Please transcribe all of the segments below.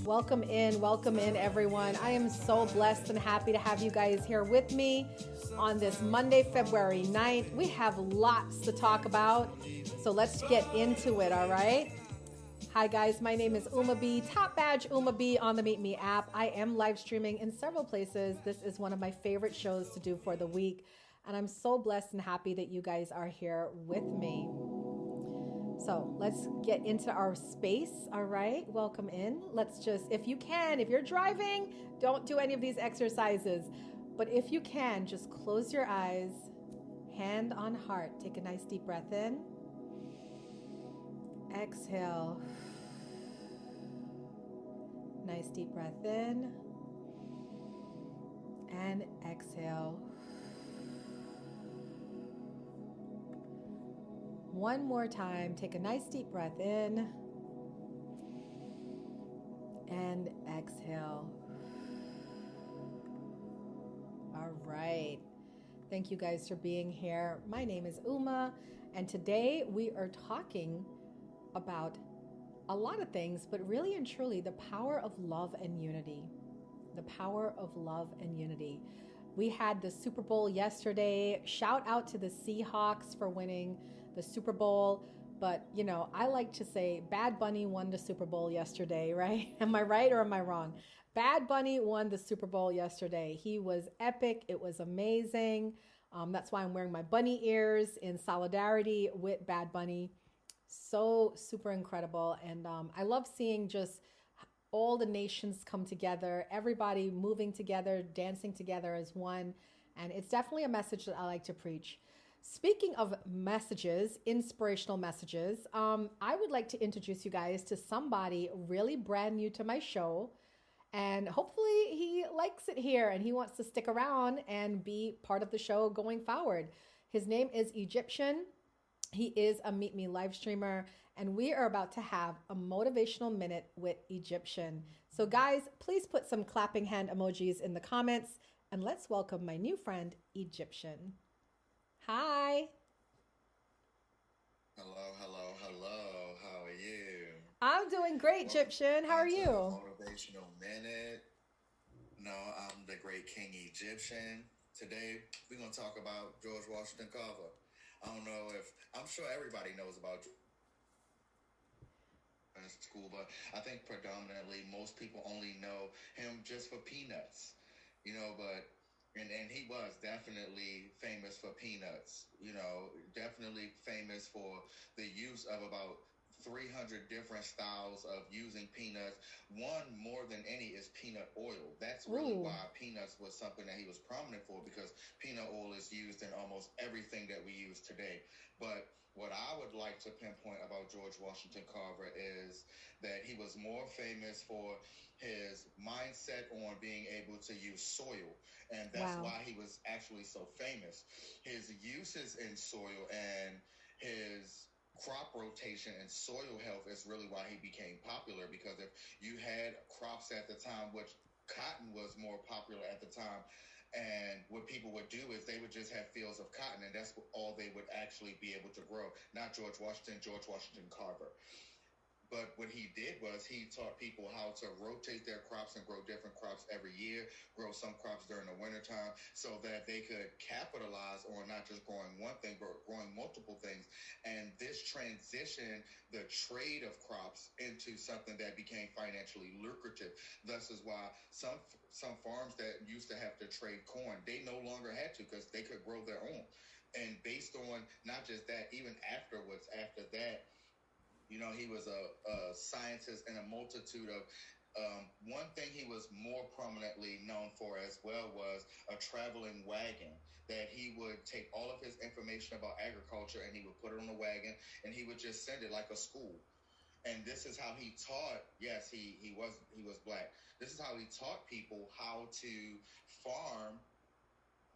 Welcome in everyone. I am so blessed and happy to have you guys here with me on this Monday, February 9th. We have lots to talk about, so let's get into it, all right? Hi guys, my name is Uma B, top badge Uma B on the MeetMe app. I am live streaming in several places. This is one of my favorite shows to do for the week, and I'm so blessed and happy that you guys are here with me. So let's get into our space, all right? Welcome in. Let's just, if you can, if you're driving, don't do any of these exercises. But if you can, just close your eyes, hand on heart. Take a nice deep breath in. Exhale. Nice deep breath in. And exhale. One more time, take a nice deep breath in and exhale. All right. Thank you guys for being here. My name is Uma, and today we are talking about a lot of things, but really and truly the power of love and unity. The power of love and unity. We had the Super Bowl yesterday. Shout out to the Seahawks for winning the Super Bowl. But, you know, I like to say Bad Bunny won the Super Bowl yesterday, right? Am I right or am I wrong? Bad Bunny won the Super Bowl yesterday. He was epic. It was amazing. That's why I'm wearing my bunny ears in solidarity with Bad Bunny. So super incredible. And I love seeing just all the nations come together, everybody moving together, dancing together as one. And it's definitely a message that I like to preach. Speaking of messages, inspirational messages, I would like to introduce you guys to somebody really brand new to my show. And hopefully he likes it here and he wants to stick around and be part of the show going forward. His name is Egyptian. He is a MeetMe live streamer, and we are about to have a motivational minute with Egyptian. So guys, please put some clapping hand emojis in the comments, and let's welcome my new friend, Egyptian. Hi. Hello. How are you? I'm doing great, Egyptian. How are you? Motivational Minute. No, I'm the great King Egyptian. Today, we're going to talk about George Washington Carver. I'm sure everybody knows about in school, but I think predominantly most people only know him just for peanuts, and he was definitely famous for peanuts, definitely famous for the use of about 300 different styles of using peanuts. One more than any is peanut oil. That's really why peanuts was something that he was prominent for, because peanut oil is used in almost everything that we use today. But what I would like to pinpoint about George Washington Carver is that he was more famous for his mindset on being able to use soil. And that's why he was actually so famous. His uses in soil and his crop rotation and soil health is really why he became popular, because if you had crops at the time, which cotton was more popular at the time, and what people would do is they would just have fields of cotton, and that's all they would actually be able to grow. Not George Washington Carver. But what he did was he taught people how to rotate their crops and grow different crops every year, grow some crops during the wintertime, so that they could capitalize on not just growing one thing, but growing multiple things. And this transitioned the trade of crops into something that became financially lucrative. Thus is why some farms that used to have to trade corn, they no longer had to, because they could grow their own. And based on not just that, even afterwards, after that, he was a scientist in a multitude of one thing he was more prominently known for as well was a traveling wagon, that he would take all of his information about agriculture and he would put it on a wagon and he would just send it like a school. And this is how he taught. Yes, he was black. This is how he taught people how to farm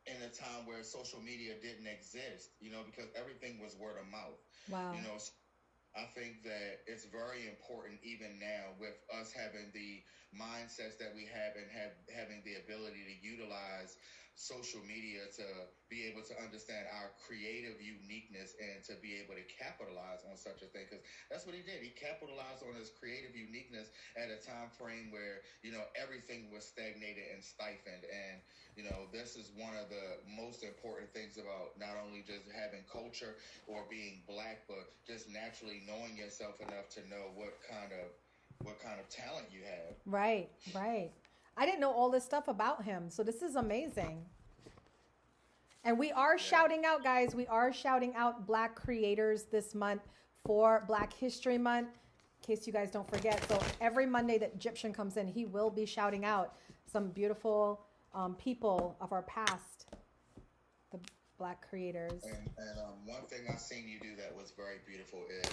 in a time where social media didn't exist, because everything was word of mouth. Wow. I think that it's very important even now with us having the mindsets that we have, and having the ability to utilize social media to be able to understand our creative uniqueness and to be able to capitalize on such a thing, because that's what he did. He capitalized on his creative uniqueness at a time frame where everything was stagnated and stifled. And this is one of the most important things about not only just having culture or being black, but just naturally knowing yourself enough to know what kind of talent you have. Right, right. I didn't know all this stuff about him, so this is amazing. And we are Yeah. shouting out, guys, we are shouting out Black creators this month for Black History Month, in case you guys don't forget. So every Monday that Egyptian comes in, he will be shouting out some beautiful people of our past, the Black creators. And one thing I seen you do that was very beautiful is,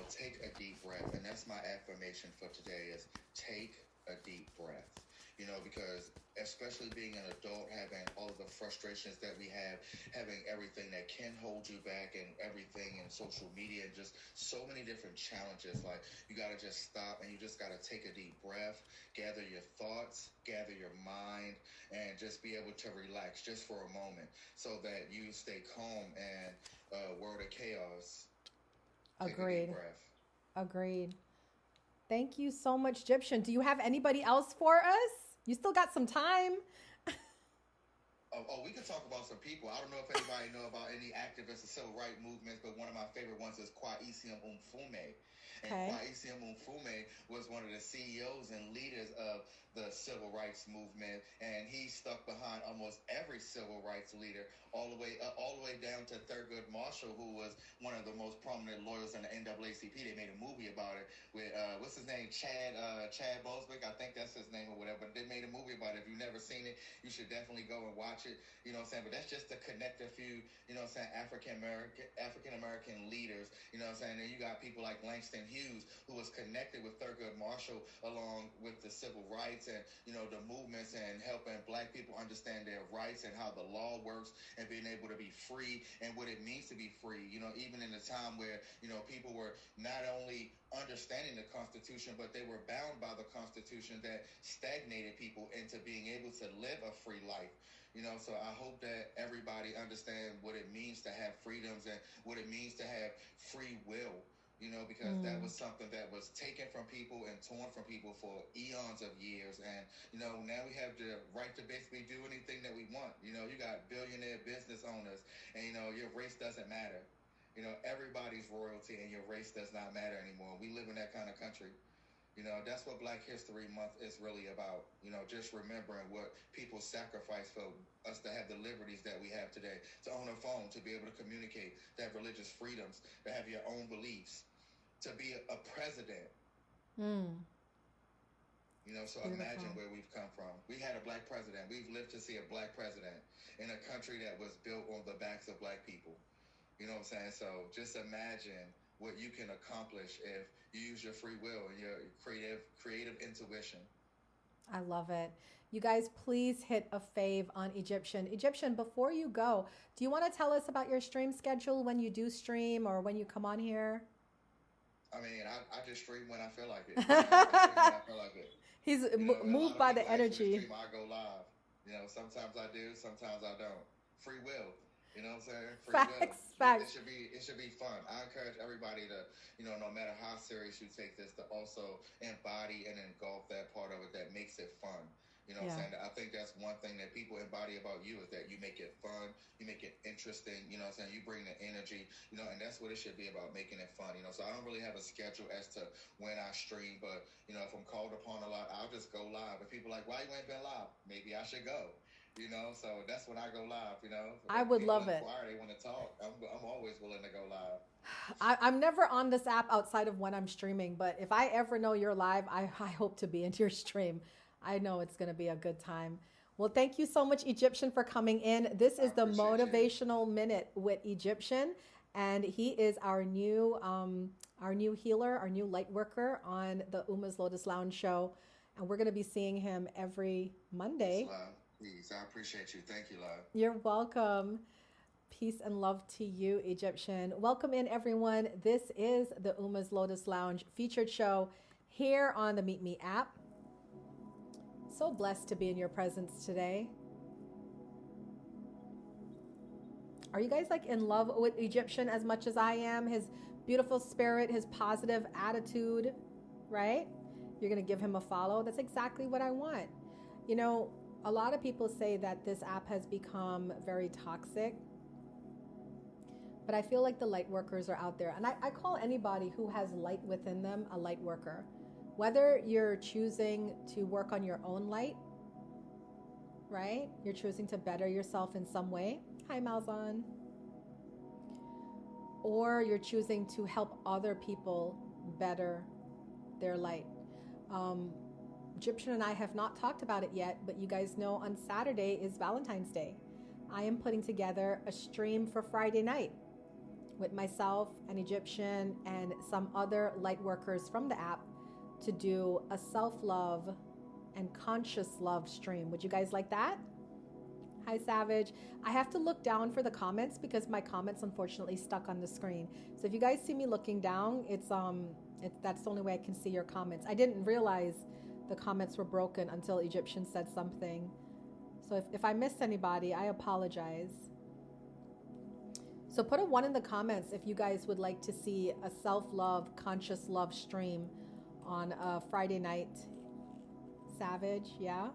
take a deep breath. And that's my affirmation for today is take a deep breath. Because especially being an adult, having all of the frustrations that we have, having everything that can hold you back and everything in social media and just so many different challenges, like you got to just stop and you just got to take a deep breath, gather your thoughts, gather your mind, and just be able to relax just for a moment so that you stay calm in a world of chaos. Take a Agreed. deep breath. Agreed. Thank you so much, Egyptian. Do you have anybody else for us? You still got some time. We could talk about some people. I don't know if anybody know about any activists or civil rights movements, but one of my favorite ones is Kwesi Mfume. And Okay. Kwesi Mfume was one of the CEOs and leaders of the civil rights movement, and he stuck behind almost every civil rights leader, all the way down to Thurgood Marshall, who was one of the most prominent lawyers in the NAACP. They made a movie about it with what's his name, Chad Boswick, I think that's his name or whatever. But they made a movie about it. If you've never seen it, you should definitely go and watch it. You know what I'm saying? But that's just to connect a few, African American leaders. You know what I'm saying? And you got people like Langston Hughes, who was connected with Thurgood Marshall along with the civil rights and the movements and helping Black people understand their rights and how the law works and being able to be free and what it means to be free. Even in a time where people were not only understanding the Constitution, but they were bound by the Constitution that stagnated people into being able to live a free life. So I hope that everybody understand what it means to have freedoms and what it means to have free will. Because that was something that was taken from people and torn from people for eons of years. And, now we have the right to basically do anything that we want. You got billionaire business owners and, your race doesn't matter. Everybody's royalty and your race does not matter anymore. We live in that kind of country. That's what Black History Month is really about. Just remembering what people sacrificed for us to have the liberties that we have today, to own a phone, to be able to communicate, to have religious freedoms, to have your own beliefs, to be a president. Mm. So Beautiful. imagine where we've come from. We had a Black president. We've lived to see a Black president in a country that was built on the backs of Black people. You know what I'm saying? So just imagine what you can accomplish if you use your free will and your creative intuition. I love it. You guys, please hit a fave on Egyptian. Egyptian, before you go, do you want to tell us about your stream schedule when you do stream or when you come on here? I mean, I just stream when I feel like it. I stream when I feel like it. He's A lot moved of by the people actually energy. stream, I go live. Sometimes I do, sometimes I don't. Free will. You know what I'm saying? Free will. Facts. It should be fun. I encourage everybody to, no matter how serious you take this, to also embody and engulf that part of it that makes it fun. What I'm saying? I think that's one thing that people embody about you is that you make it fun, you make it interesting, what I'm saying? You bring the energy, and that's what it should be about, making it fun, So I don't really have a schedule as to when I stream, but, if I'm called upon a lot, I'll just go live. If people are like, why you ain't been live? Maybe I should go. So that's when I go live, I would people love it. inquire, they want to talk. I'm always willing to go live. I'm never on this app outside of when I'm streaming, but if I ever know you're live, I hope to be into your stream. I know it's going to be a good time. Well, thank you so much, Egyptian, for coming in. This is the Motivational Minute with Egyptian, and he is our new healer, our new light worker on the Uma's Lotus Lounge show, and we're going to be seeing him every Monday. Please, I appreciate you. Thank you, love. You're welcome. Peace and love to you, Egyptian. Welcome in, everyone. This is the Uma's Lotus Lounge featured show here on the MeetMe app. So blessed to be in your presence today. Are you guys like in love with Egyptian as much as I am? His beautiful spirit, his positive attitude, right? You're going to give him a follow. That's exactly what I want. You know, a lot of people say that this app has become very toxic, but I feel like the light workers are out there. And I call anybody who has light within them a light worker. Whether you're choosing to work on your own light, right? You're choosing to better yourself in some way. Hi, Malzahn. Or you're choosing to help other people better their light. Egyptian and I have not talked about it yet, but you guys know on Saturday is Valentine's Day. I am putting together a stream for Friday night with myself and Egyptian and some other light workers from the app to do a self-love and conscious love stream. Would you guys like that? Hi, Savage. I have to look down for the comments because my comments unfortunately stuck on the screen. So if you guys see me looking down, that's the only way I can see your comments. I didn't realize the comments were broken until Egyptian said something. So if I missed anybody, I apologize. So put a 1 in the comments if you guys would like to see a self-love, conscious love stream on a Friday night. Savage, yeah?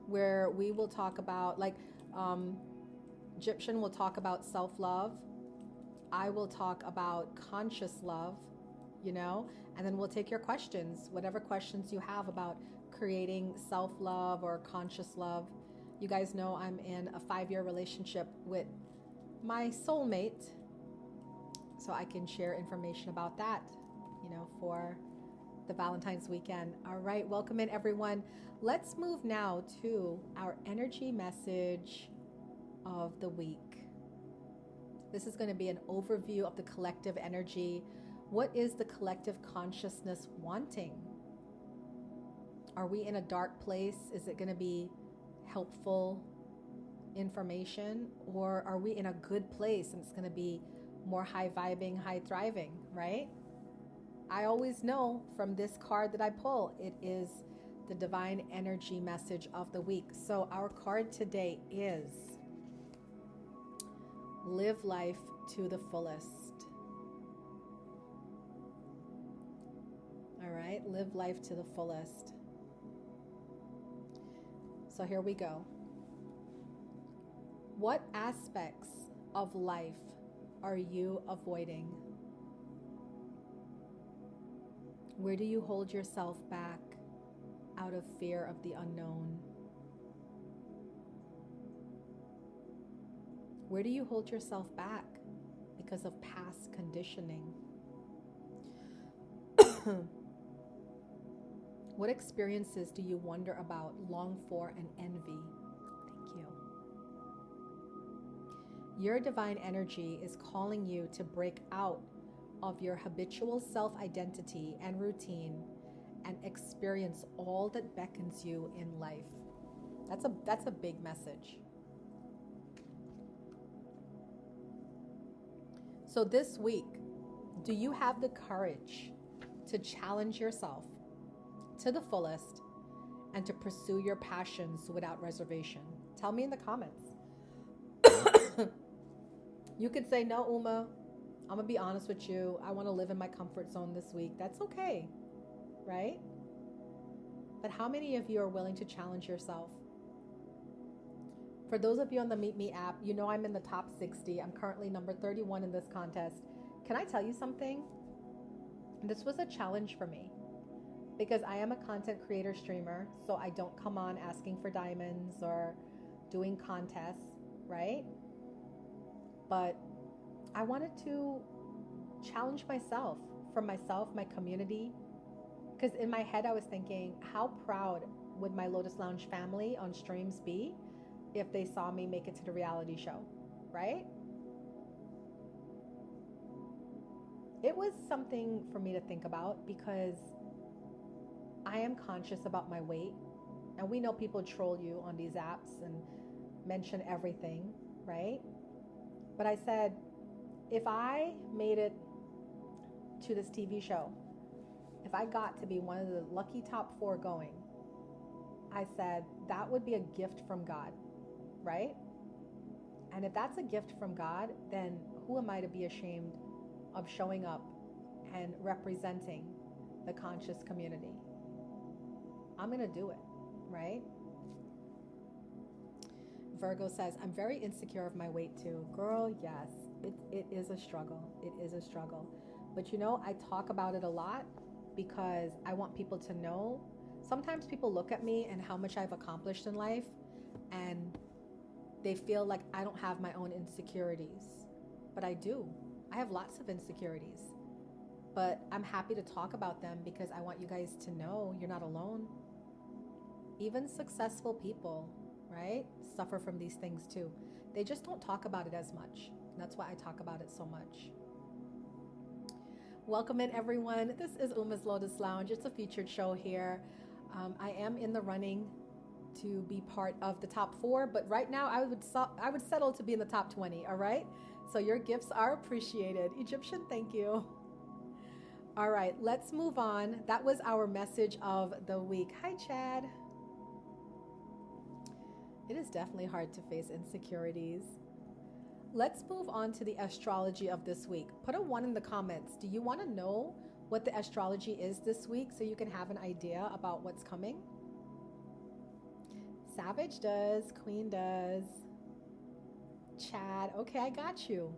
Where we will talk about, Egyptian will talk about self-love. I will talk about conscious love, and then we'll take your questions, whatever questions you have about creating self-love or conscious love. You guys know I'm in a 5-year relationship with my soulmate, so I can share information about that, for the Valentine's weekend. All right, welcome in everyone. Let's move now to our energy message of the week. This is going to be an overview of the collective energy. What is the collective consciousness wanting? Are we in a dark place? Is it going to be helpful information, or are we in a good place and it's going to be more high vibing, high thriving, right? I always know from this card that I pull, it is the divine energy message of the week. So our card today is live life to the fullest. All right, live life to the fullest. So here we go. What aspects of life are you avoiding? Where do you hold yourself back out of fear of the unknown? Where do you hold yourself back because of past conditioning? What experiences do you wonder about, long for, and envy? Thank you. Your divine energy is calling you to break out of your habitual self-identity and routine and experience all that beckons you in life. That's a big message. So this week, do you have the courage to challenge yourself to the fullest and to pursue your passions without reservation? Tell me in the comments. You could say, no, Uma, I'm going to be honest with you. I want to live in my comfort zone this week. That's okay, right? But how many of you are willing to challenge yourself? For those of you on the MeetMe app, you know I'm in the top 60. I'm currently number 31 in this contest. Can I tell you something? This was a challenge for me because I am a content creator streamer, so I don't come on asking for diamonds or doing contests, right? But I wanted to challenge myself, for myself, my community, because in my head I was thinking, how proud would my Lotus Lounge family on streams be if they saw me make it to the reality show, right? It was something for me to think about because I am conscious about my weight, and we know people troll you on these apps and mention everything, right? But I said, if I made it to this TV show, if I got to be one of the lucky top 4 going, I said, that would be a gift from God, right? And if that's a gift from God, then who am I to be ashamed of showing up and representing the conscious community? I'm going to do it, right? Virgo says, I'm very insecure of my weight too. Girl, yes, it is a struggle. It is a struggle. But you know, I talk about it a lot because I want people to know. Sometimes people look at me and how much I've accomplished in life, and they feel like I don't have my own insecurities. But I do. I have lots of insecurities. But I'm happy to talk about them because I want you guys to know you're not alone. Even successful people, right, suffer from these things too. They just don't talk about it as much. That's why I talk about it so much. Welcome in, everyone. This is Uma's Lotus Lounge. It's a featured show here. I am in the running to be part of the top 4, but right now I would settle to be in the top 20, all right? So your gifts are appreciated. Egyptian, thank you. All right, let's move on. That was our message of the week. Hi, Chad. It is definitely hard to face insecurities. Let's move on to the astrology of this week. Put a 1 in the comments. Do you want to know what the astrology is this week so you can have an idea about what's coming? Savage does. Queen does. Chad. Okay, I got you.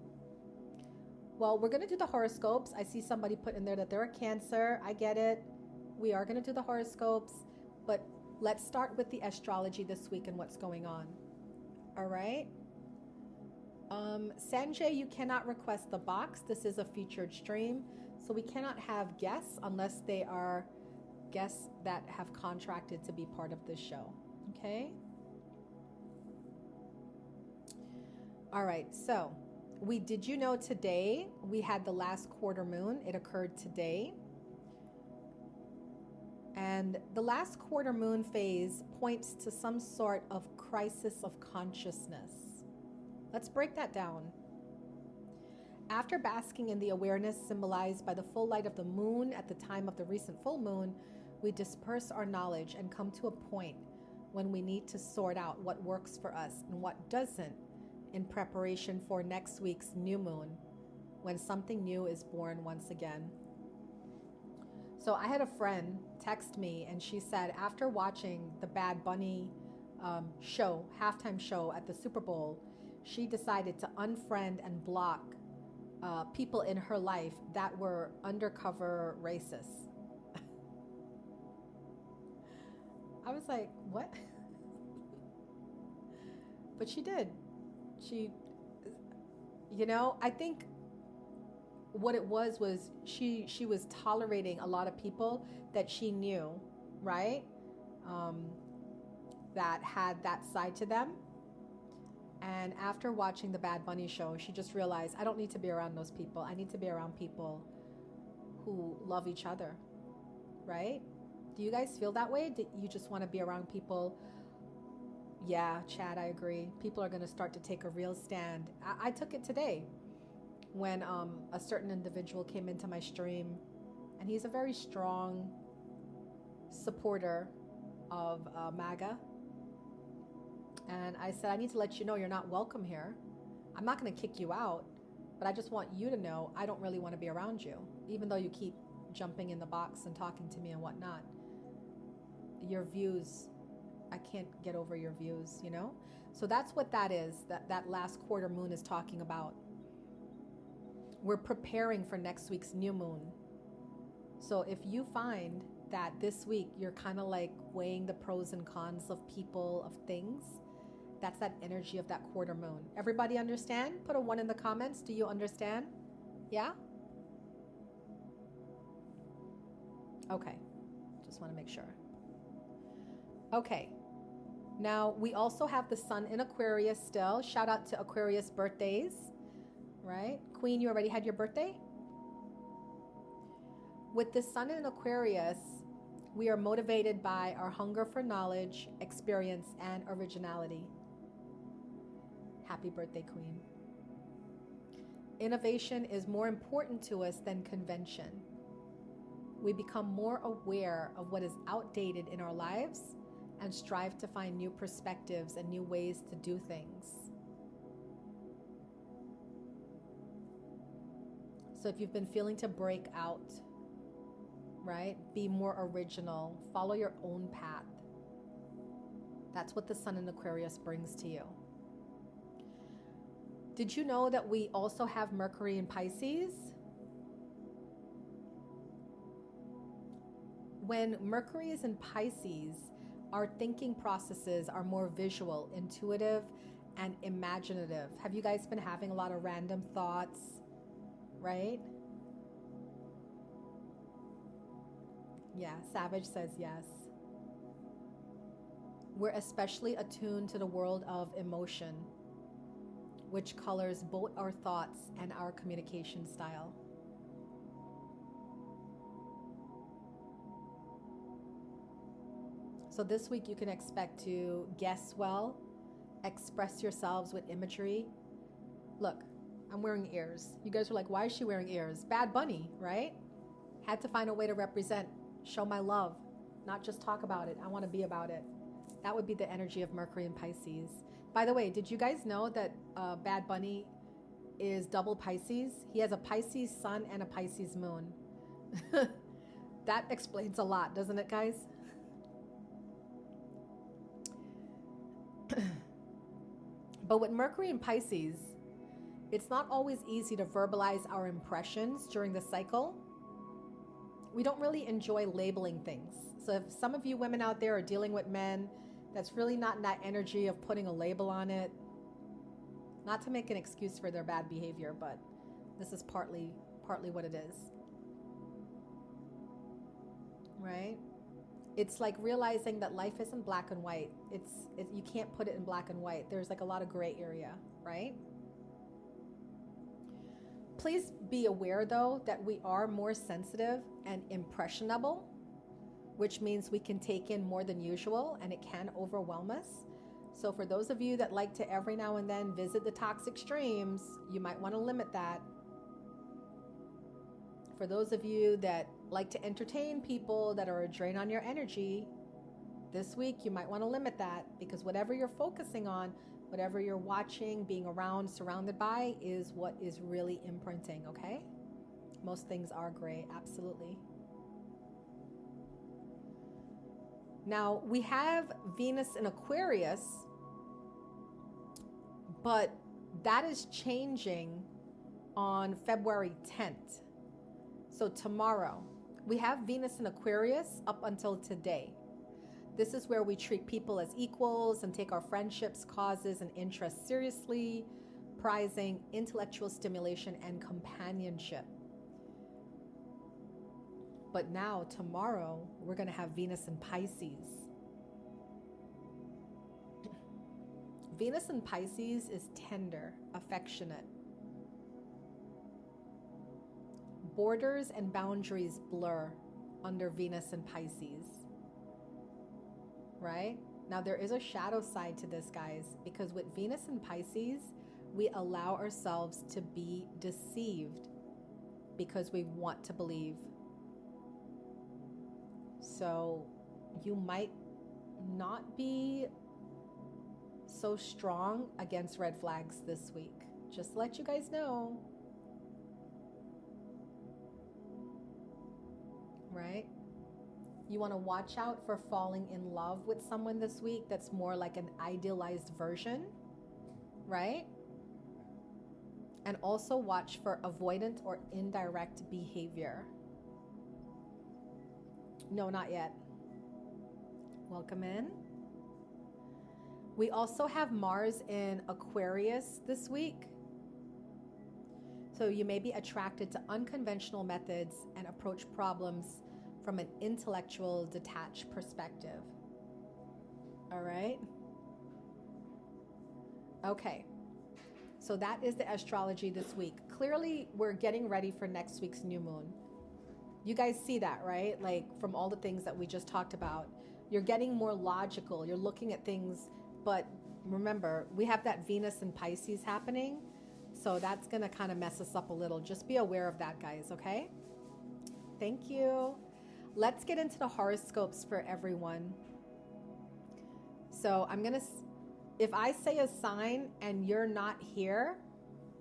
Well, we're going to do the horoscopes. I see somebody put in there that they're a Cancer. I get it. We are going to do the horoscopes. But let's start with the astrology this week and what's going on. All right? Sanjay, you cannot request the box. This is a featured stream. So we cannot have guests unless they are guests that have contracted to be part of this show. Okay? All right, so did you know today we had the last quarter moon? It occurred today. And the last quarter moon phase points to some sort of crisis of consciousness. Let's break that down. After basking in the awareness symbolized by the full light of the moon at the time of the recent full moon, we disperse our knowledge and come to a point when we need to sort out what works for us and what doesn't in preparation for next week's new moon, when something new is born once again. So I had a friend text me and she said after watching the Bad Bunny halftime show at the Super Bowl, she decided to unfriend and block people in her life that were undercover racists. I was like, what? But she did. I think what it was she was tolerating a lot of people that she knew, right? That had that side to them. And after watching the Bad Bunny show, she just realized, I don't need to be around those people. I need to be around people who love each other, right? Do you guys feel that way? Do you just want to be around people? Yeah, Chad, I agree. People are going to start to take a real stand. I took it today when a certain individual came into my stream, and he's a very strong supporter of MAGA. And I said, I need to let you know you're not welcome here. I'm not going to kick you out, but I just want you to know I don't really want to be around you, even though you keep jumping in the box and talking to me and whatnot. Your views, I can't get over your views, So that's what that is, that last quarter moon is talking about. We're preparing for next week's new moon. So if you find that this week you're kind of like weighing the pros and cons of people, of things, that's that energy of that quarter moon. Everybody understand? Put a 1 in the comments. Do you understand? Yeah? Okay. Just want to make sure. Okay. Now, we also have the sun in Aquarius still. Shout out to Aquarius birthdays, right? Queen, you already had your birthday? With the sun in Aquarius, we are motivated by our hunger for knowledge, experience, and originality. Happy birthday, Queen. Innovation is more important to us than convention. We become more aware of what is outdated in our lives and strive to find new perspectives and new ways to do things. So if you've been feeling to break out, right? Be more original, follow your own path. That's what the sun in Aquarius brings to you. Did you know that we also have Mercury in Pisces? When Mercury is in Pisces, our thinking processes are more visual, intuitive, and imaginative. Have you guys been having a lot of random thoughts, right? Yeah, Savage says yes. We're especially attuned to the world of emotion, which colors both our thoughts and our communication style. So this week you can expect to guess well, express yourselves with imagery. Look, I'm wearing ears. You guys are like, why is she wearing ears? Bad Bunny, right? Had to find a way to represent, show my love, not just talk about it. I want to be about it. That would be the energy of Mercury in Pisces. By the way, did you guys know that Bad Bunny is double Pisces? He has a Pisces sun and a Pisces moon. That explains a lot, doesn't it, guys? But with Mercury in Pisces, it's not always easy to verbalize our impressions during the cycle. We don't really enjoy labeling things. So if some of you women out there are dealing with men that's really not in that energy of putting a label on it, not to make an excuse for their bad behavior, but this is partly what it is. Right? It's like realizing that life isn't black and white. You can't put it in black and white. There's like a lot of gray area, right? Please be aware though that we are more sensitive and impressionable, which means we can take in more than usual and it can overwhelm us. So for those of you that like to every now and then visit the toxic streams, you might want to limit that. For those of you that like to entertain people that are a drain on your energy, this week you might want to limit that, because whatever you're focusing on, whatever you're watching, being around, surrounded by, is what is really imprinting, okay? Most things are gray, absolutely. Now, we have Venus in Aquarius, but that is changing on February 10th. So tomorrow, we have Venus in Aquarius up until today. This is where we treat people as equals and take our friendships, causes, and interests seriously, prizing intellectual stimulation and companionship. But now, tomorrow, we're going to have Venus in Pisces. Venus in Pisces is tender, affectionate. Borders and boundaries blur under Venus in Pisces. Right? Now, there is a shadow side to this, guys, because with Venus in Pisces, we allow ourselves to be deceived because we want to believe. So you might not be so strong against red flags this week. Just to let you guys know. Right? You want to watch out for falling in love with someone this week that's more like an idealized version, right? And also watch for avoidant or indirect behavior. No, not yet. Welcome in. We also have Mars in Aquarius this week. So you may be attracted to unconventional methods and approach problems from an intellectual, detached perspective. All right? Okay. So that is the astrology this week. Clearly, we're getting ready for next week's new moon. You guys see that, right? Like from all the things that we just talked about, you're getting more logical. You're looking at things, but remember, we have that Venus in Pisces happening. So that's going to kind of mess us up a little. Just be aware of that, guys, okay? Thank you. Let's get into the horoscopes for everyone. So if I say a sign and you're not here,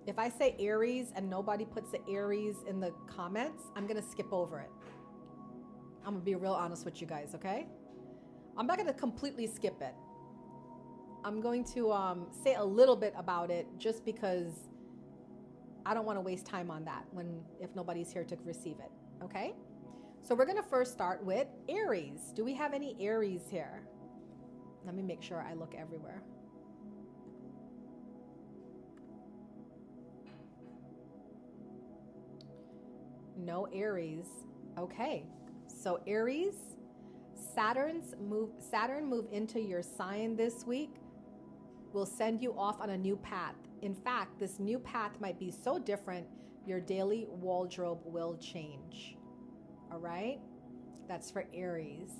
if I say Aries and nobody puts the Aries in the comments, I'm going to skip over it. I'm going to be real honest with you guys, okay? I'm not going to completely skip it. I'm going to say a little bit about it just because I don't want to waste time on that if nobody's here to receive it, okay? So we're going to first start with Aries. Do we have any Aries here? Let me make sure I look everywhere. No Aries. Okay. So Aries, Saturn move into your sign this week will send you off on a new path. In fact, this new path might be so different, your daily wardrobe will change. All right? That's for Aries.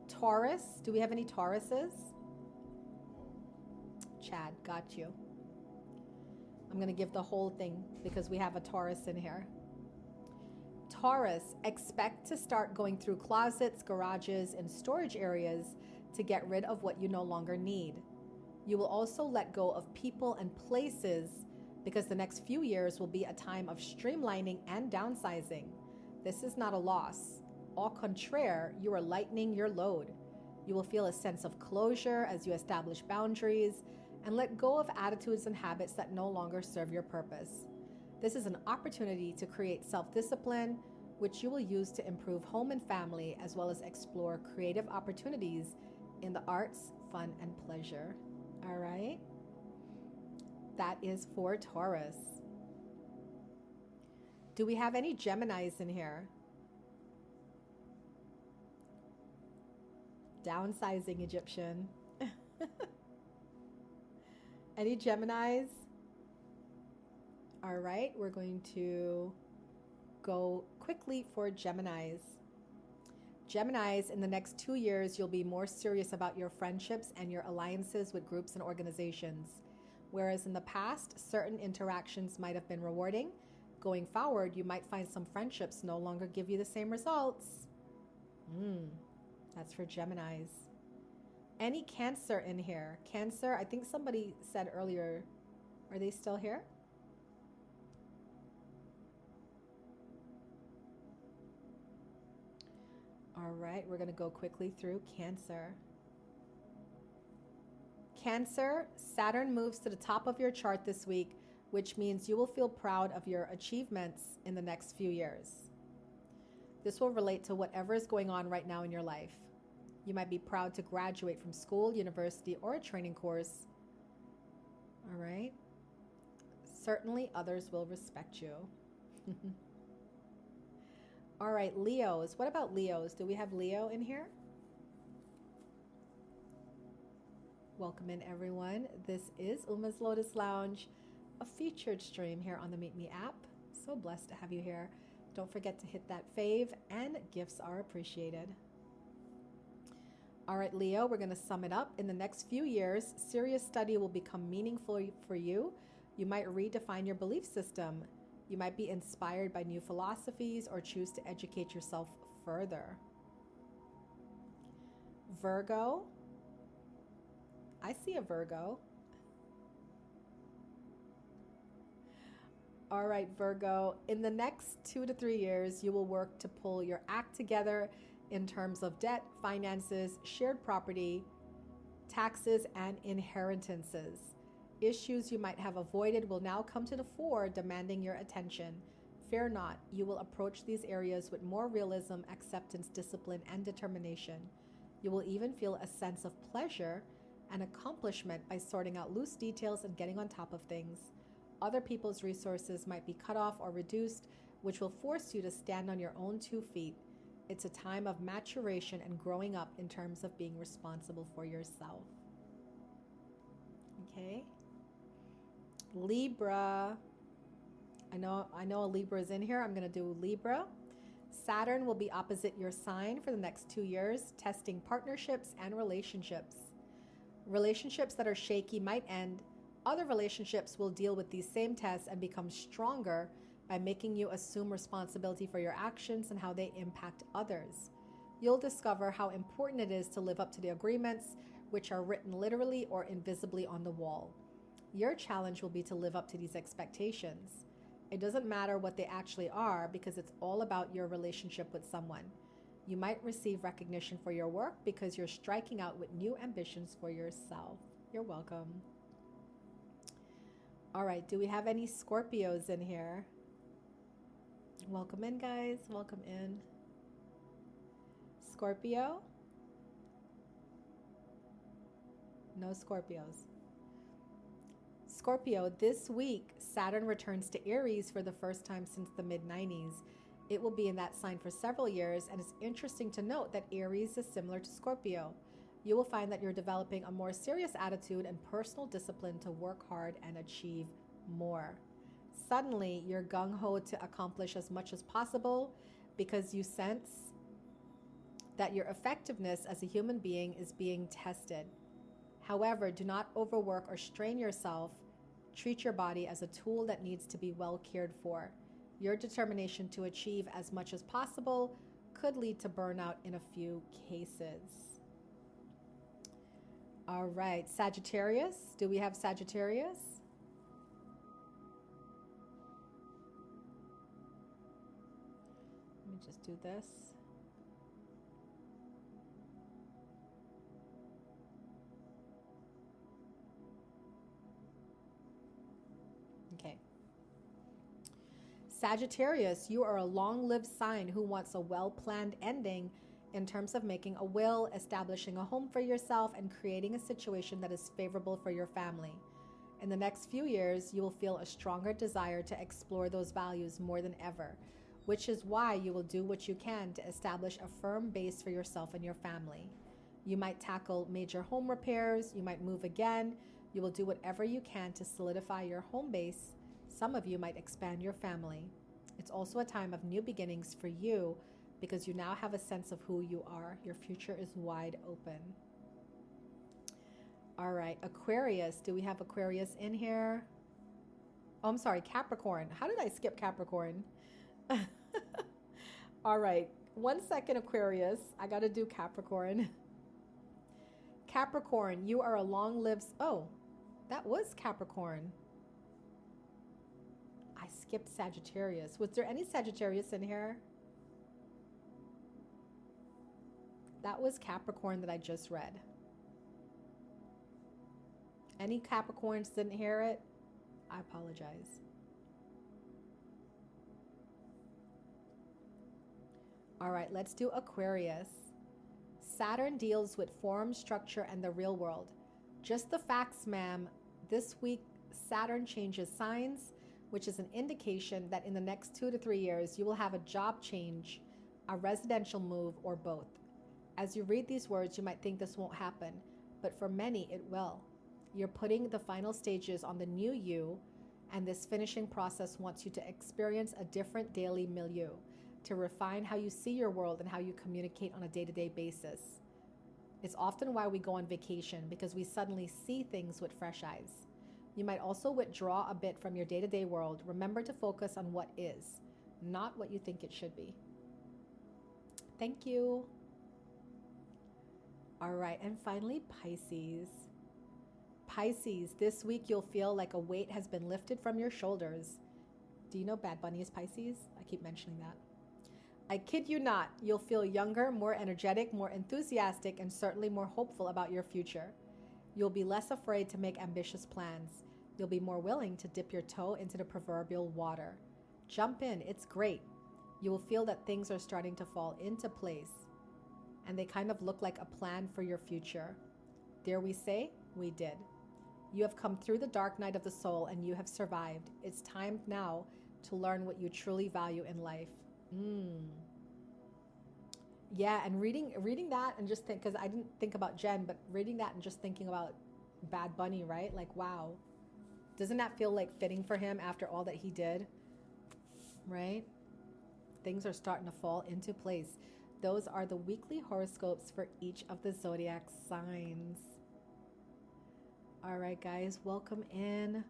Taurus, do we have any Tauruses? Chad, got you. I'm going to give the whole thing because we have a Taurus in here. Taurus, expect to start going through closets, garages, and storage areas to get rid of what you no longer need. You will also let go of people and places because the next few years will be a time of streamlining and downsizing. This is not a loss. Au contraire, you are lightening your load. You will feel a sense of closure as you establish boundaries and let go of attitudes and habits that no longer serve your purpose. This is an opportunity to create self-discipline, which you will use to improve home and family, as well as explore creative opportunities in the arts, fun, and pleasure. All right? That is for Taurus. Do we have any Geminis in here? Downsizing Egyptian. Any Geminis? All right, we're going to go quickly for Geminis. Geminis, in the next 2 years, you'll be more serious about your friendships and your alliances with groups and organizations. Whereas in the past, certain interactions might have been rewarding, going forward, you might find some friendships no longer give you the same results. That's for Geminis. Any Cancer in here? Cancer, I think somebody said earlier, are they still here? All right, we're going to go quickly through Cancer. Cancer, Saturn moves to the top of your chart this week, which means you will feel proud of your achievements in the next few years. This will relate to whatever is going on right now in your life. You might be proud to graduate from school, university, or a training course. All right. Certainly others will respect you. All right, Leos. What about Leos? Do we have Leo in here? Welcome in, everyone. This is Uma's Lotus Lounge, a featured stream here on the MeetMe app. So blessed to have you here. Don't forget to hit that fave, and gifts are appreciated. All right, Leo, we're going to sum it up. In the next few years, serious study will become meaningful for you. You might redefine your belief system. You might be inspired by new philosophies or choose to educate yourself further. Virgo. I see a Virgo. All right, Virgo. In the next 2 to 3 years, you will work to pull your act together in terms of debt, finances, shared property, taxes, and inheritances. Issues you might have avoided will now come to the fore, demanding your attention. Fear not, you will approach these areas with more realism, acceptance, discipline, and determination. You will even feel a sense of pleasure and accomplishment by sorting out loose details and getting on top of things. Other people's resources might be cut off or reduced, which will force you to stand on your own 2 feet. It's a time of maturation and growing up in terms of being responsible for yourself. Okay. Libra. I know a Libra is in here. I'm going to do Libra. Saturn will be opposite your sign for the next 2 years, testing partnerships and relationships. Relationships that are shaky might end. Other relationships will deal with these same tests and become stronger by making you assume responsibility for your actions and how they impact others. You'll discover how important it is to live up to the agreements, which are written literally or invisibly on the wall. Your challenge will be to live up to these expectations. It doesn't matter what they actually are because it's all about your relationship with someone. You might receive recognition for your work because you're striking out with new ambitions for yourself. You're welcome. All right, do we have any Scorpios in here? Welcome in, guys. Welcome in. Scorpio? No Scorpios. Scorpio, this week, Saturn returns to Aries for the first time since the mid-90s. It will be in that sign for several years, and it's interesting to note that Aries is similar to Scorpio. You will find that you're developing a more serious attitude and personal discipline to work hard and achieve more. Suddenly, you're gung-ho to accomplish as much as possible because you sense that your effectiveness as a human being is being tested. However, do not overwork or strain yourself. Treat your body as a tool that needs to be well cared for. Your determination to achieve as much as possible could lead to burnout in a few cases. All right, Sagittarius. Do we have Sagittarius? Let me just do this. Okay. Sagittarius, you are a long-lived sign who wants a well-planned ending in terms of making a will, establishing a home for yourself, and creating a situation that is favorable for your family. In the next few years, you will feel a stronger desire to explore those values more than ever, which is why you will do what you can to establish a firm base for yourself and your family. You might tackle major home repairs, you might move again, you will do whatever you can to solidify your home base. Some of you might expand your family. It's also a time of new beginnings for you because you now have a sense of who you are. Your future is wide open. All right, Aquarius. Do we have Aquarius in here? Oh, I'm sorry, Capricorn. How did I skip Capricorn? All right, 1 second, Aquarius. I got to do Capricorn. Capricorn, you are a long-lived... Oh, that was Capricorn. I skipped Sagittarius. Was there any Sagittarius in here? That was Capricorn that I just read. Any Capricorns didn't hear it? I apologize. All right, let's do Aquarius. Saturn deals with form, structure, and the real world. Just the facts, ma'am. This week, Saturn changes signs, which is an indication that in the next 2 to 3 years, you will have a job change, a residential move, or both. As you read these words, you might think this won't happen, but for many, it will. You're putting the final stages on the new you, and this finishing process wants you to experience a different daily milieu, to refine how you see your world and how you communicate on a day-to-day basis. It's often why we go on vacation, because we suddenly see things with fresh eyes. You might also withdraw a bit from your day-to-day world. Remember to focus on what is, not what you think it should be. Thank you. All right, and finally, Pisces. Pisces, this week you'll feel like a weight has been lifted from your shoulders. Do you know Bad Bunny is Pisces? I keep mentioning that. I kid you not, you'll feel younger, more energetic, more enthusiastic, and certainly more hopeful about your future. You'll be less afraid to make ambitious plans. You'll be more willing to dip your toe into the proverbial water. Jump in, it's great. You will feel that things are starting to fall into place, and they kind of look like a plan for your future. Dare we say, we did. You have come through the dark night of the soul and you have survived. It's time now to learn what you truly value in life. Yeah, and reading that and just think, because I didn't think about Jen, but reading that and just thinking about Bad Bunny, right? Like, wow. Doesn't that feel like fitting for him after all that he did? Right? Things are starting to fall into place. Those are the weekly horoscopes for each of the zodiac signs. All right, guys, welcome in.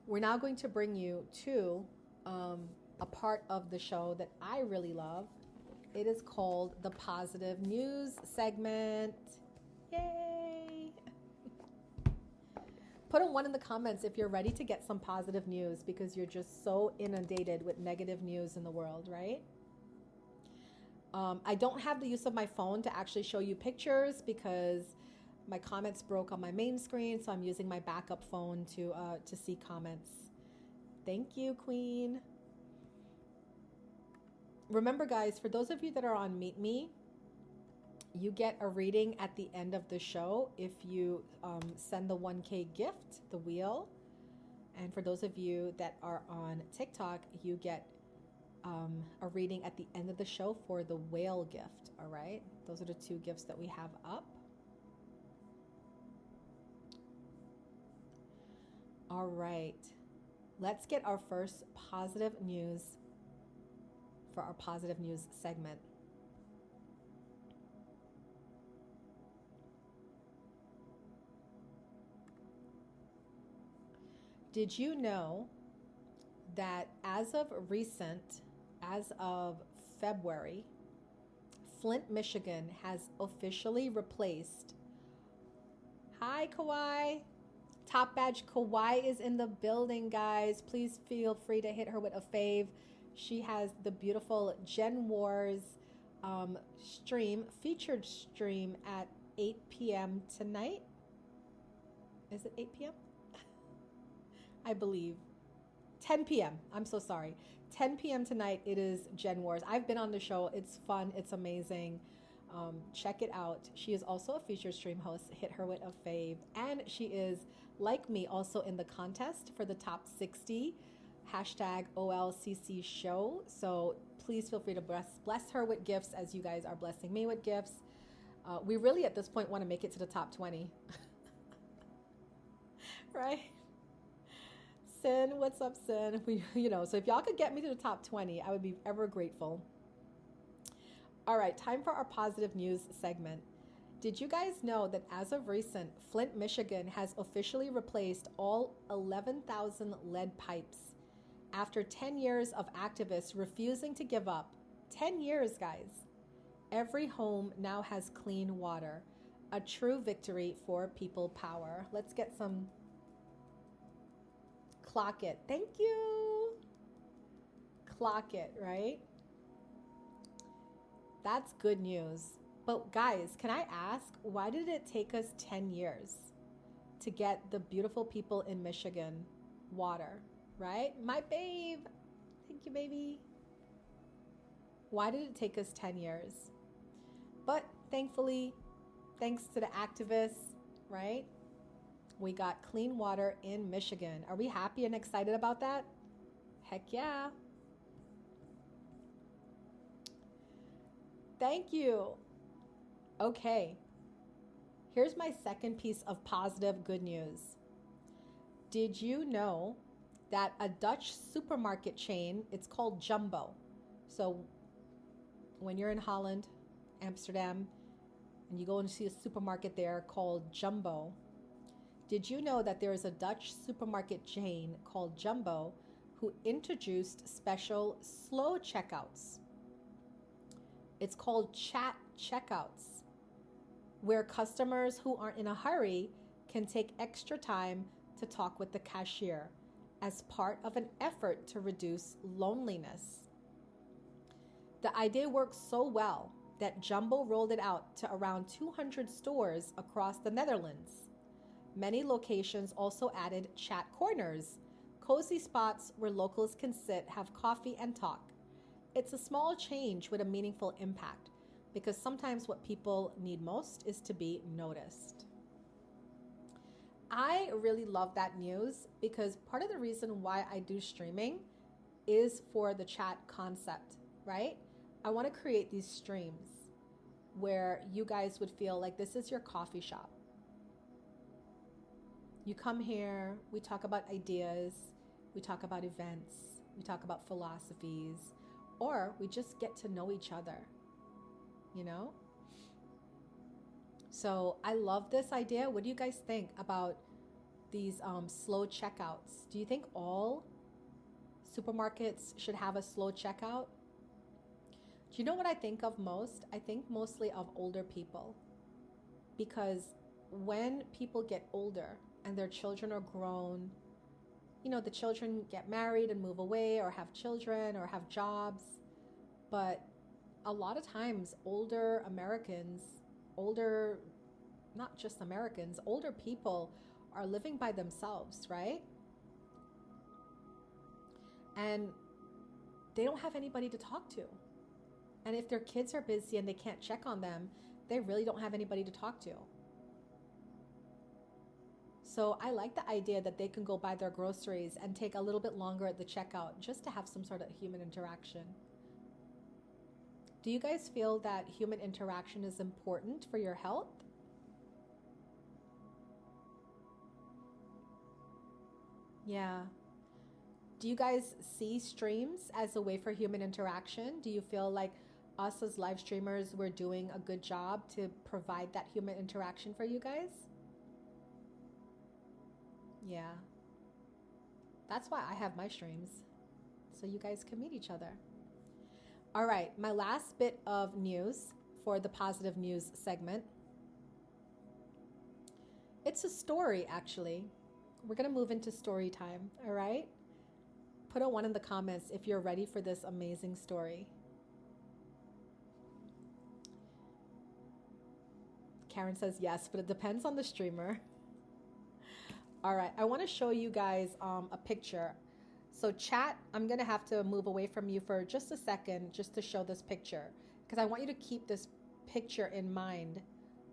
We're now going to bring you to a part of the show that I really love. It is called the Positive News segment. Yay! Put a 1 in the comments if you're ready to get some positive news, because you're just so inundated with negative news in the world, right? I don't have the use of my phone to actually show you pictures because my comments broke on my main screen, so I'm using my backup phone to see comments. Thank you, Queen. Remember, guys, for those of you that are on MeetMe, you get a reading at the end of the show if you send the 1K gift, the wheel. And for those of you that are on TikTok, you get a reading at the end of the show for the whale gift. All right, those are the 2 gifts that we have up. All right, let's get our first positive news for our positive news segment. Did you know that as of February, Flint, Michigan has officially replaced, hi Kawai, Top Badge Kawai is in the building, guys. Please feel free to hit her with a fave. She has the beautiful Gen Wars featured stream at 8 p.m. tonight. Is it 8 p.m.? I believe. 10 p.m. I'm so sorry. 10 p.m. tonight, it is Gen Wars. I've been on the show. It's fun. It's amazing. Check it out. She is also a featured stream host. Hit her with a fave. And she is, like me, also in the contest for the top 60. Hashtag OLCC show. So please feel free to bless her with gifts as you guys are blessing me with gifts. We really at this point want to make it to the top 20. Right? Sin, what's up, Sin? So if y'all could get me to the top 20, I would be ever grateful. All right, time for our positive news segment. Did you guys know that as of recent, Flint, Michigan has officially replaced all 11,000 lead pipes after 10 years of activists refusing to give up? 10 years, guys. Every home now has clean water. A true victory for people power. Let's get some. Clock it. Thank you. Clock it, right? That's good news. But guys, can I ask, why did it take us 10 years to get the beautiful people in Michigan water, right? My babe. Thank you, baby. Why did it take us 10 years? But thankfully, thanks to the activists, right? We got clean water in Michigan. Are we happy and excited about that? Heck yeah. Thank you. Okay. Here's my second piece of positive good news. Did you know that a Dutch supermarket chain, it's called Jumbo. So when you're in Holland, Amsterdam, and you go and see a supermarket there called Jumbo, did you know that there is a Dutch supermarket chain called Jumbo who introduced special slow checkouts? It's called chat checkouts, where customers who aren't in a hurry can take extra time to talk with the cashier as part of an effort to reduce loneliness. The idea works so well that Jumbo rolled it out to around 200 stores across the Netherlands. Many locations also added chat corners, cozy spots where locals can sit, have coffee, and talk. It's a small change with a meaningful impact, because sometimes what people need most is to be noticed. I really love that news because part of the reason why I do streaming is for the chat concept, right? I want to create these streams where you guys would feel like this is your coffee shop. You come here, we talk about ideas, we talk about events, we talk about philosophies, or we just get to know each other, you know? So I love this idea. What do you guys think about these slow checkouts? Do you think all supermarkets should have a slow checkout? Do you know what I think of most? I think mostly of older people, because when people get older and their children are grown, you know, the children get married and move away or have children or have jobs. But a lot of times older Americans, older, not just Americans, older people are living by themselves, right? And they don't have anybody to talk to. And if their kids are busy and they can't check on them, they really don't have anybody to talk to. So I like the idea that they can go buy their groceries and take a little bit longer at the checkout just to have some sort of human interaction. Do you guys feel that human interaction is important for your health? Yeah. Do you guys see streams as a way for human interaction? Do you feel like us as live streamers, we're doing a good job to provide that human interaction for you guys? Yeah. That's why I have my streams, so you guys can meet each other. All right, my last bit of news for the positive news segment. It's a story, actually. We're going to move into story time, all right? Put a 1 in the comments if you're ready for this amazing story. Karen says yes, but it depends on the streamer. All right, I want to show you guys a picture. So chat, I'm going to have to move away from you for just a second just to show this picture, because I want you to keep this picture in mind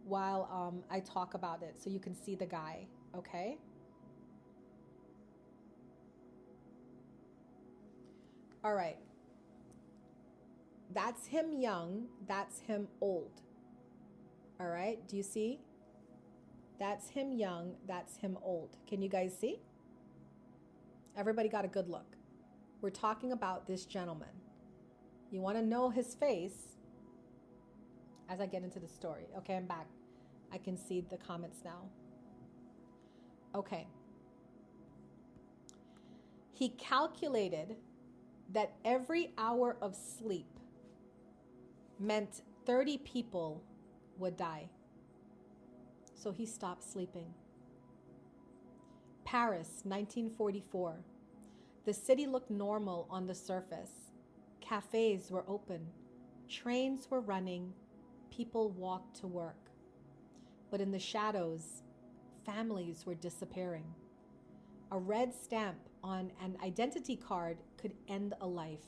while I talk about it so you can see the guy, okay? All right. That's him young, that's him old. All right, do you see? That's him young, that's him old. Can you guys see? Everybody got a good look. We're talking about this gentleman. You want to know his face as I get into the story. Okay, I'm back. I can see the comments now. Okay. He calculated that every hour of sleep meant 30 people would die. So he stopped sleeping. Paris, 1944. The city looked normal on the surface. Cafes were open. Trains were running. People walked to work. But in the shadows, families were disappearing. A red stamp on an identity card could end a life.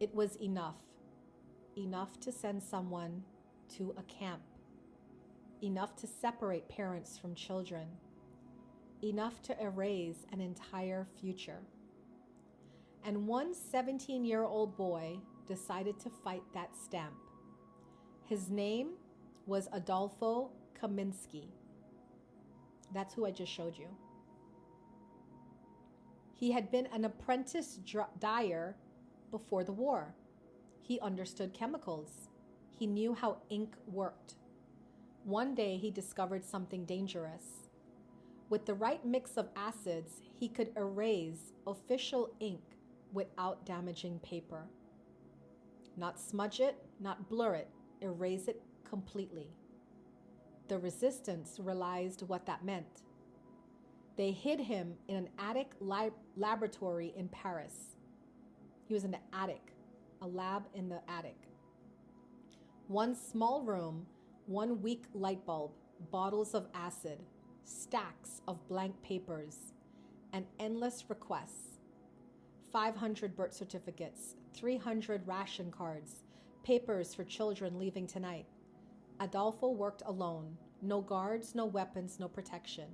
It was enough. Enough to send someone to a camp. Enough to separate parents from children. Enough to erase an entire future. And one 17-year-old boy decided to fight that stamp. His name was Adolfo Kaminsky. That's who I just showed you. He had been an apprentice dyer before the war. He understood chemicals. He knew how ink worked. One day he discovered something dangerous. With the right mix of acids, he could erase official ink without damaging paper. Not smudge it, not blur it, erase it completely. The resistance realized what that meant. They hid him in an attic laboratory in Paris. He was in the attic, a lab in the attic. One small room, one weak light bulb, bottles of acid, stacks of blank papers, and endless requests. 500 birth certificates, 300 ration cards, papers for children leaving tonight. Adolfo worked alone. No guards, no weapons, no protection.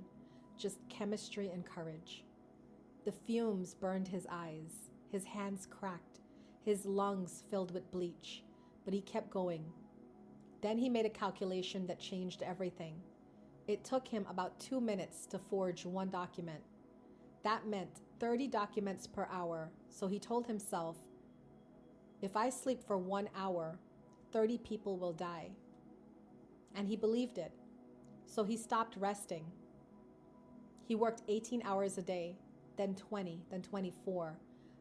Just chemistry and courage. The fumes burned his eyes. His hands cracked. His lungs filled with bleach. But he kept going. Then he made a calculation that changed everything. It took him about 2 minutes to forge one document. That meant 30 documents per hour, so he told himself, if I sleep for 1 hour, 30 people will die. And he believed it, so he stopped resting. He worked 18 hours a day, then 20, then 24,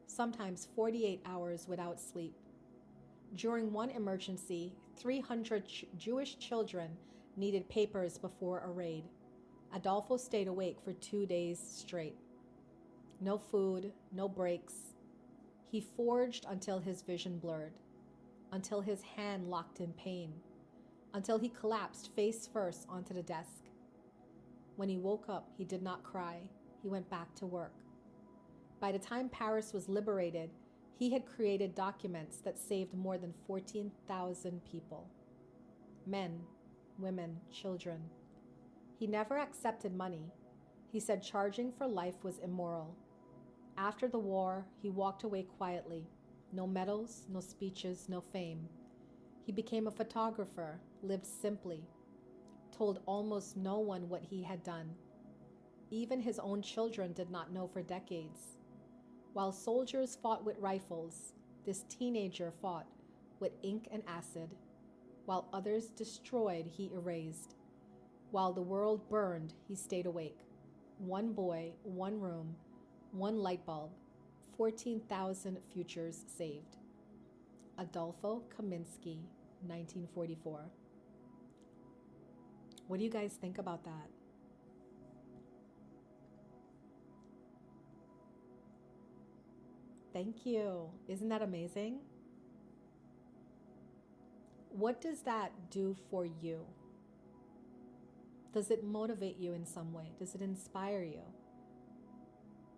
sometimes 48 hours without sleep. During one emergency, 300 Jewish children needed papers before a raid. Adolfo stayed awake for 2 days straight. No food, no breaks. He forged until his vision blurred, until his hand locked in pain, until he collapsed face first onto the desk. When he woke up, he did not cry. He went back to work. By the time Paris was liberated, he had created documents that saved more than 14,000 people. Men, women, children. He never accepted money. He said charging for life was immoral. After the war, he walked away quietly. No medals, no speeches, no fame. He became a photographer, lived simply, told almost no one what he had done. Even his own children did not know for decades. While soldiers fought with rifles, this teenager fought with ink and acid. While others destroyed, he erased. While the world burned, he stayed awake. One boy, one room, one light bulb, 14,000 futures saved. Adolfo Kaminsky, 1944. What do you guys think about that? Thank you. Isn't that amazing? What does that do for you? Does it motivate you in some way? Does it inspire you?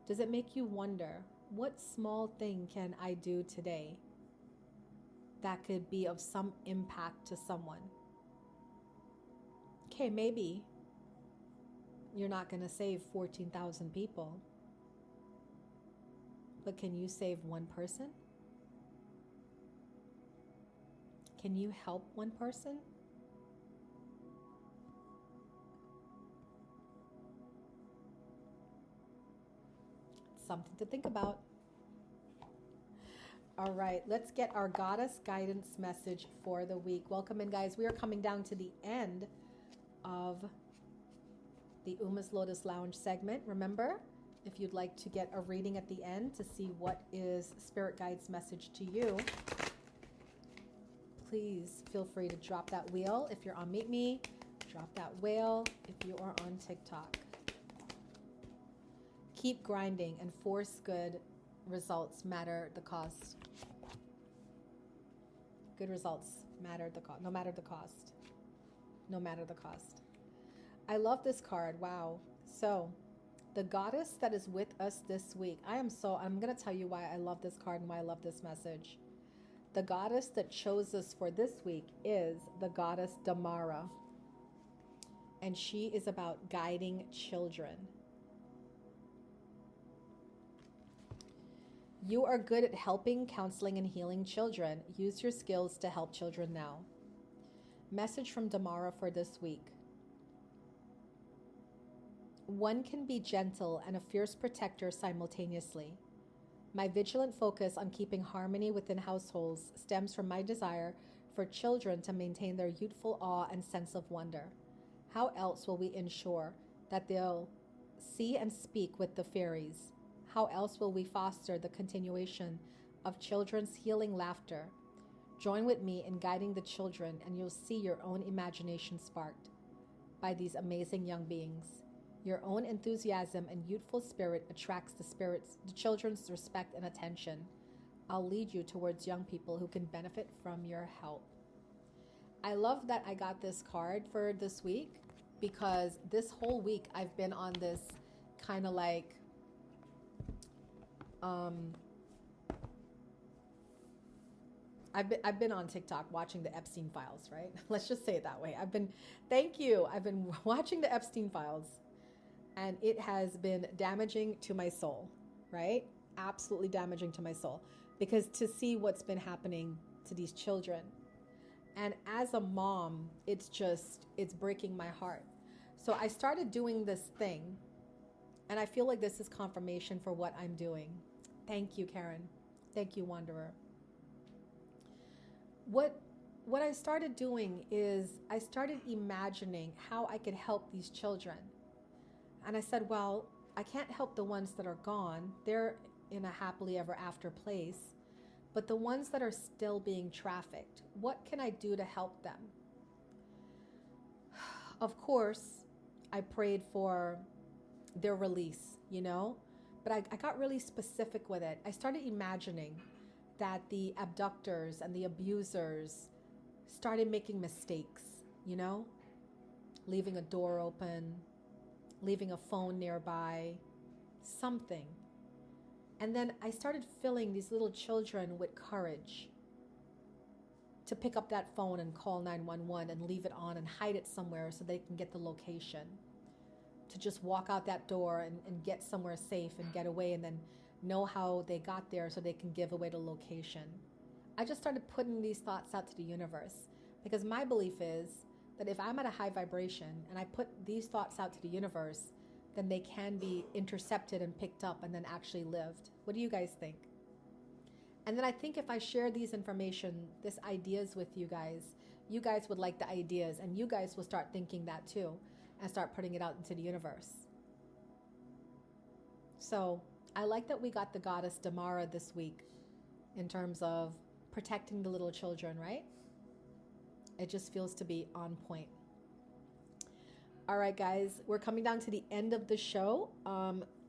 Does it make you wonder, what small thing can I do today that could be of some impact to someone? Okay, maybe you're not going to save 14,000 people, but can you save one person? Can you help one person? Something to think about. All right, let's get our goddess guidance message for the week. Welcome in, guys. We are coming down to the end of the Uma's Lotus Lounge segment. Remember, if you'd like to get a reading at the end to see what is Spirit Guide's message to you, please feel free to drop that wheel. If you're on MeetMe, drop that whale. If you are on TikTok, keep grinding and force good results matter the cost. Good results matter the cost, no matter the cost. No matter the cost. I love this card. Wow. So, the goddess that is with us this week. I'm going to tell you why I love this card and why I love this message. The goddess that chose us for this week is the goddess Damara. And she is about guiding children. You are good at helping, counseling, and healing children. Use your skills to help children now. Message from Damara for this week. One can be gentle and a fierce protector simultaneously. My vigilant focus on keeping harmony within households stems from my desire for children to maintain their youthful awe and sense of wonder. How else will we ensure that they'll see and speak with the fairies? How else will we foster the continuation of children's healing laughter? Join with me in guiding the children, and you'll see your own imagination sparked by these amazing young beings. Your own enthusiasm and youthful spirit attracts the children's respect and attention. I'll lead you towards young people who can benefit from your help. I love that I got this card for this week, because this whole week I've been on this kind of like I've been on TikTok watching the Epstein files, right? Let's just say it that way. I've been watching the Epstein files, and it has been damaging to my soul, right? Absolutely damaging to my soul, because to see what's been happening to these children, and as a mom, it's breaking my heart. So I started doing this thing, and I feel like this is confirmation for what I'm doing. Thank you, Karen. Thank you, Wanderer. What I started doing is I started imagining how I could help these children. And I said, well, I can't help the ones that are gone. They're in a happily ever after place. But the ones that are still being trafficked, what can I do to help them? Of course, I prayed for their release, but I got really specific with it. I started imagining that the abductors and the abusers started making mistakes, leaving a door open, leaving a phone nearby, something. And then I started filling these little children with courage to pick up that phone and call 911 and leave it on and hide it somewhere so they can get the location. To just walk out that door and get somewhere safe and get away, and then know how they got there so they can give away the location. I just started putting these thoughts out to the universe, because my belief is that if I'm at a high vibration and I put these thoughts out to the universe, then they can be intercepted and picked up and then actually lived. What do you guys think? And then I think if I share these ideas with you guys would like the ideas, and you guys will start thinking that too and start putting it out into the universe. So I like that we got the goddess Damara this week in terms of protecting the little children, right? It just feels to be on point. All right, guys, we're coming down to the end of the show.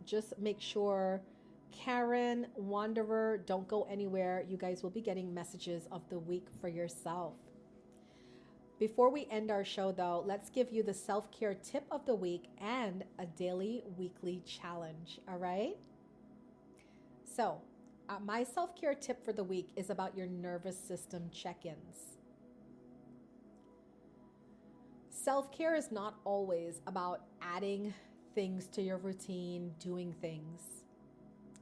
Just make sure, Karen, Wanderer, don't go anywhere. You guys will be getting messages of the week for yourself. Before we end our show, though, let's give you the self-care tip of the week and a daily, weekly challenge, all right? So, my self-care tip for the week is about your nervous system check-ins. Self-care is not always about adding things to your routine, doing things.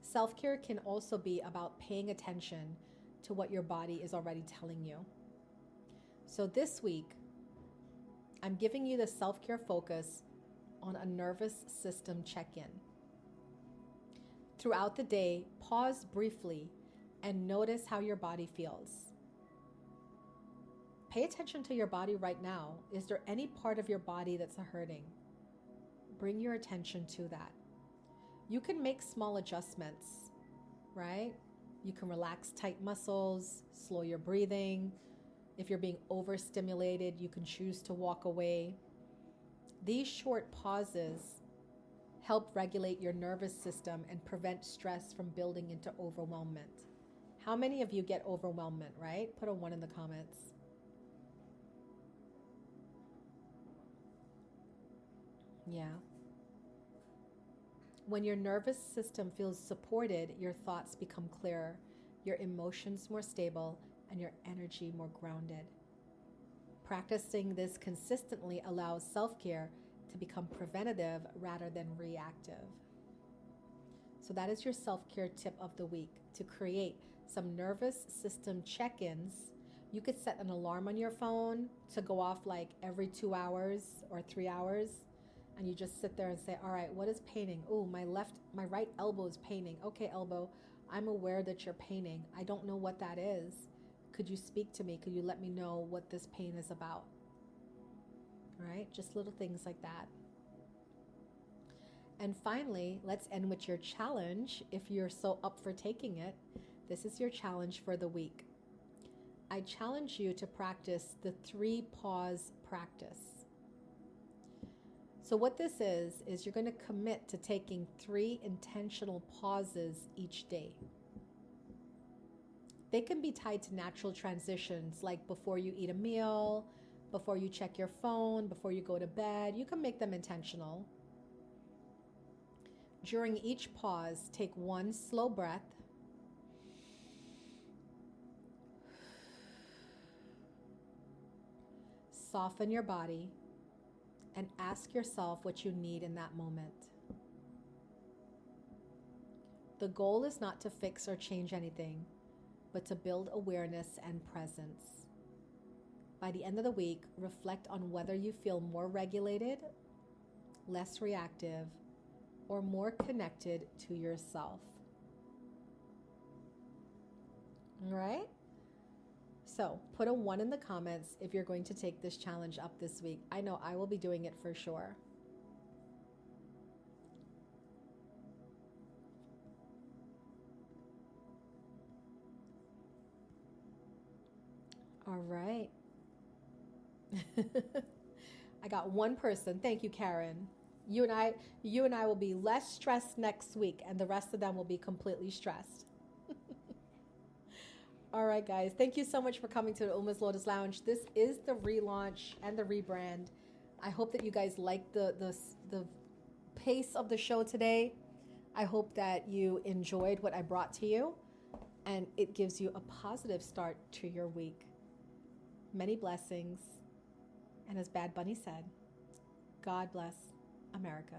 Self-care can also be about paying attention to what your body is already telling you. So this week, I'm giving you the self-care focus on a nervous system check-in. Throughout the day, pause briefly and notice how your body feels. Pay attention to your body right now. Is there any part of your body that's hurting? Bring your attention to that. You can make small adjustments, right? You can relax tight muscles, slow your breathing. If you're being overstimulated, you can choose to walk away. These short pauses help regulate your nervous system and prevent stress from building into overwhelmment. How many of you get overwhelmment, right? Put a 1 in the comments. Yeah. When your nervous system feels supported, your thoughts become clearer, your emotions more stable, and your energy more grounded. Practicing this consistently allows self-care to become preventative rather than reactive. So that is your self-care tip of the week, to create some nervous system check-ins. You could set an alarm on your phone to go off like every 2 hours or 3 hours. And you just sit there and say, all right, what is paining? Oh, my right elbow is paining. Okay, elbow, I'm aware that you're paining. I don't know what that is. Could you speak to me? Could you let me know what this pain is about? All right, just little things like that. And finally, let's end with your challenge. If you're so up for taking it, this is your challenge for the week. I challenge you to practice the 3 pause practice. So what this is you're going to commit to taking 3 intentional pauses each day. They can be tied to natural transitions, like before you eat a meal, before you check your phone, before you go to bed. You can make them intentional. During each pause, take 1 slow breath. Soften your body and ask yourself what you need in that moment. The goal is not to fix or change anything, but to build awareness and presence. By the end of the week, reflect on whether you feel more regulated, less reactive, or more connected to yourself. All right? So put a 1 in the comments if you're going to take this challenge up this week. I know I will be doing it for sure. All right. I got one person. Thank you, Karen. You and I will be less stressed next week, and the rest of them will be completely stressed. All right, guys. Thank you so much for coming to the Uma's Lotus Lounge. This is the relaunch and the rebrand. I hope that you guys like the pace of the show today. I hope that you enjoyed what I brought to you, and it gives you a positive start to your week. Many blessings. And as Bad Bunny said, God bless America.